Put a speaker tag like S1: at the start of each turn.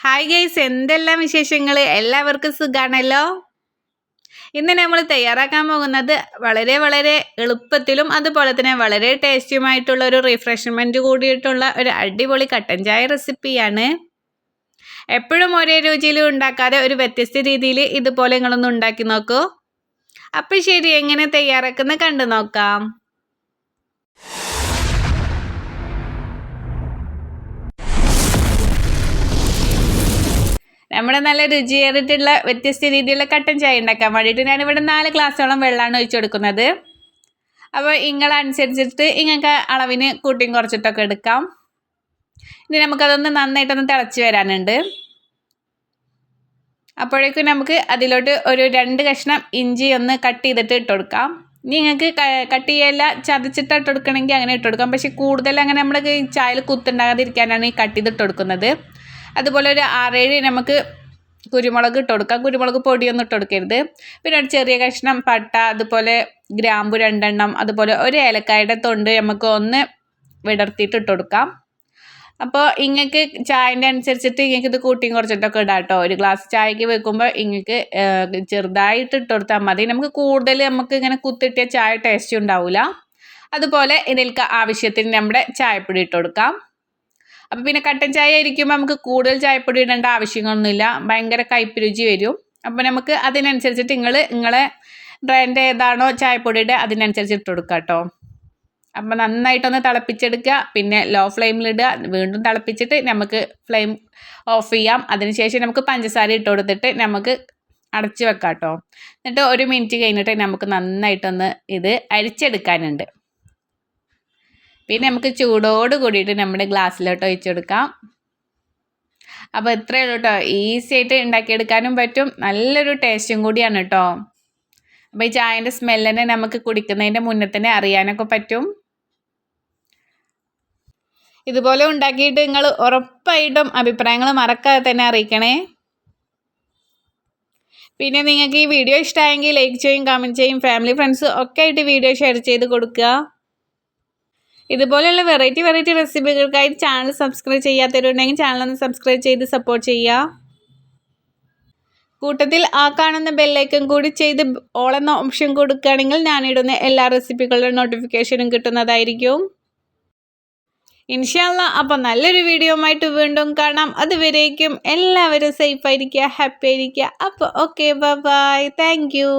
S1: Hi guys, എന്തെല്ലാം വിശേഷങ്ങൾ? എല്ലാവർക്കും സുഖാണല്ലോ. ഇന്ന് നമ്മൾ തയ്യാറാക്കാൻ പോകുന്നത് വളരെ എളുപ്പത്തിലും അതുപോലെ തന്നെ വളരെ ടേസ്റ്റിയുമായിട്ടുള്ള ഒരു റിഫ്രഷ്മെൻറ്റ് കൂടിയിട്ടുള്ള ഒരു അടിപൊളി കട്ടൻ ചായ റെസിപ്പിയാണ്. എപ്പോഴും ഒരേ രുചിയിൽ ഉണ്ടാക്കാതെ ഒരു വ്യത്യസ്ത രീതിയിൽ ഇതുപോലെ നിങ്ങളൊന്ന് ഉണ്ടാക്കി നോക്കൂ. അപ്പോൾ ശരി, എങ്ങനെ തയ്യാറാക്കുന്നത് കണ്ടു നോക്കാം. നമ്മുടെ നല്ല രുചിയേറിയിട്ടുള്ള വ്യത്യസ്ത രീതിയിലുള്ള കട്ടൻ ചായ ഉണ്ടാക്കാൻ വേണ്ടിയിട്ട് ഞാനിവിടെ 4 ഗ്ലാസ്സോളം വെള്ളമാണ് ഒഴിച്ചു കൊടുക്കുന്നത്. അപ്പോൾ ഇങ്ങളനുസരിച്ചിട്ട് ഇങ്ങൾക്ക് അളവിന് കൂട്ടിയും കുറച്ചിട്ടൊക്കെ എടുക്കാം. ഇനി നമുക്കതൊന്ന് നന്നായിട്ടൊന്ന് തിളച്ച് വരാനുണ്ട്. അപ്പോഴേക്കും നമുക്ക് അതിലോട്ട് ഒരു 2 കഷ്ണം ഇഞ്ചി ഒന്ന് കട്ട് ചെയ്തിട്ട് ഇട്ട് കൊടുക്കാം. ഇനി നിങ്ങൾക്ക് കട്ട് ചെയ്യല്ല ചതച്ചിട്ട് ഇട്ട് കൊടുക്കണമെങ്കിൽ അങ്ങനെ ഇട്ട് കൊടുക്കാം. പക്ഷേ കൂടുതൽ അങ്ങനെ നമ്മൾ ചായയിൽ കുത്തുണ്ടാകാതിരിക്കാനാണ് ഈ കട്ട് ചെയ്തിട്ട് കൊടുക്കുന്നത്. അതുപോലെ ഒരു 6-7 നമുക്ക് കുരുമുളക് ഇട്ട് കൊടുക്കാം. കുരുമുളക് പൊടിയൊന്നും ഇട്ട് കൊടുക്കരുത്. പിന്നെ ഒരു ചെറിയ കഷ്ണം പട്ട, അതുപോലെ ഗ്രാമ്പു 2 എണ്ണം, അതുപോലെ ഒരു ഏലക്കായുടെ തൊണ്ട് നമുക്ക് ഒന്ന് വിടർത്തിയിട്ട് ഇട്ട് കൊടുക്കാം. അപ്പോൾ ഇങ്ങൾക്ക് ചായൻ്റെ അനുസരിച്ചിട്ട് ഇങ്ങൾക്ക് ഇത് കൂട്ടിയും കുറച്ചിട്ടൊക്കെ ഇടാം കേട്ടോ. ഒരു ഗ്ലാസ് ചായക്ക് വെക്കുമ്പോൾ ഇങ്ങൾക്ക് ചെറുതായിട്ട് ഇട്ട് കൊടുത്താൽ മതി. നമുക്ക് കൂടുതൽ ഇങ്ങനെ കുത്തിട്ടിയ ചായ ടേസ്റ്റ് ഉണ്ടാവില്ല. അതുപോലെ ഇതിലേക്ക് ആവശ്യത്തിന് നമ്മുടെ ചായപ്പൊടി ഇട്ട് കൊടുക്കാം. അപ്പോൾ പിന്നെ കട്ടൻ ചായ ഇരിക്കുമ്പോൾ നമുക്ക് കൂടുതൽ ചായപ്പൊടി ഇടേണ്ട ആവശ്യമൊന്നുമില്ല. ഭയങ്കര കയ്പ്പ് രുചി വരും. അപ്പോൾ നമുക്ക് അതിനനുസരിച്ചിട്ട് നിങ്ങളെ ബ്രാൻഡ് ഏതാണോ ചായപ്പൊടിയുടെ അതിനനുസരിച്ച് ഇട്ട് കൊടുക്കുക കേട്ടോ. അപ്പോൾ നന്നായിട്ടൊന്ന് തിളപ്പിച്ചെടുക്കുക. പിന്നെ ലോ ഫ്ലെയിമിലിടുക. വീണ്ടും തിളപ്പിച്ചിട്ട് നമുക്ക് ഫ്ലെയിം ഓഫ് ചെയ്യാം. അതിനുശേഷം നമുക്ക് പഞ്ചസാര ഇട്ട് കൊടുത്തിട്ട് നമുക്ക് അടച്ച് വെക്കാം കേട്ടോ. എന്നിട്ട് 1 മിനിറ്റ് കഴിഞ്ഞിട്ട് നമുക്ക് നന്നായിട്ടൊന്ന് ഇത് അരിച്ചെടുക്കാനുണ്ട്. പിന്നെ നമുക്ക് ചൂടോട് കൂടിയിട്ട് നമ്മുടെ ഗ്ലാസ്സിലോട്ട് ഒഴിച്ചു കൊടുക്കാം. അപ്പോൾ ഇത്രയേ ഉള്ളൂ കേട്ടോ. ഈസി ആയിട്ട് ഉണ്ടാക്കിയെടുക്കാനും പറ്റും. നല്ലൊരു ടേസ്റ്റും കൂടിയാണ് കേട്ടോ. അപ്പോൾ ഈ ചായൻ്റെ സ്മെല്ല് തന്നെ നമുക്ക് കുടിക്കുന്നതിൻ്റെ മുന്നേ തന്നെ അറിയാനൊക്കെ പറ്റും. ഇതുപോലെ ഉണ്ടാക്കിയിട്ട് നിങ്ങൾ ഉറപ്പായിട്ടും അഭിപ്രായങ്ങൾ മറക്കാതെ തന്നെ അറിയിക്കണേ. പിന്നെ നിങ്ങൾക്ക് ഈ വീഡിയോ ഇഷ്ടമായെങ്കിൽ ലൈക്ക് ചെയ്യും, കമൻറ്റ് ചെയ്യും, ഫാമിലി ഫ്രണ്ട്സ് ഒക്കെ ആയിട്ട് വീഡിയോ ഷെയർ ചെയ്ത് കൊടുക്കുക. ഇതുപോലെയുള്ള വെറൈറ്റി റെസിപ്പികൾക്കായി ചാനൽ സബ്സ്ക്രൈബ് ചെയ്യാത്തവരുണ്ടെങ്കിൽ ചാനലൊന്ന് സബ്സ്ക്രൈബ് ചെയ്ത് സപ്പോർട്ട് ചെയ്യുക. കൂട്ടത്തിൽ ആ കാണുന്ന ബെല്ലൈക്കൺ കൂടി ചെയ്ത് ഓൾ എന്ന ഓപ്ഷൻ കൊടുക്കുകയാണെങ്കിൽ ഞാനിടുന്ന എല്ലാ റെസിപ്പികളുടെ നോട്ടിഫിക്കേഷനും കിട്ടുന്നതായിരിക്കും. ഇൻഷാ അല്ലാഹ്. അപ്പോൾ നല്ലൊരു വീഡിയോയുമായിട്ട് വീണ്ടും കാണാം. അതുവരേക്കും എല്ലാവരും സേഫ് ആയിരിക്കുക, ഹാപ്പി ആയിരിക്കുക. അപ്പോൾ ഓക്കെ, ബൈ, താങ്ക് യു.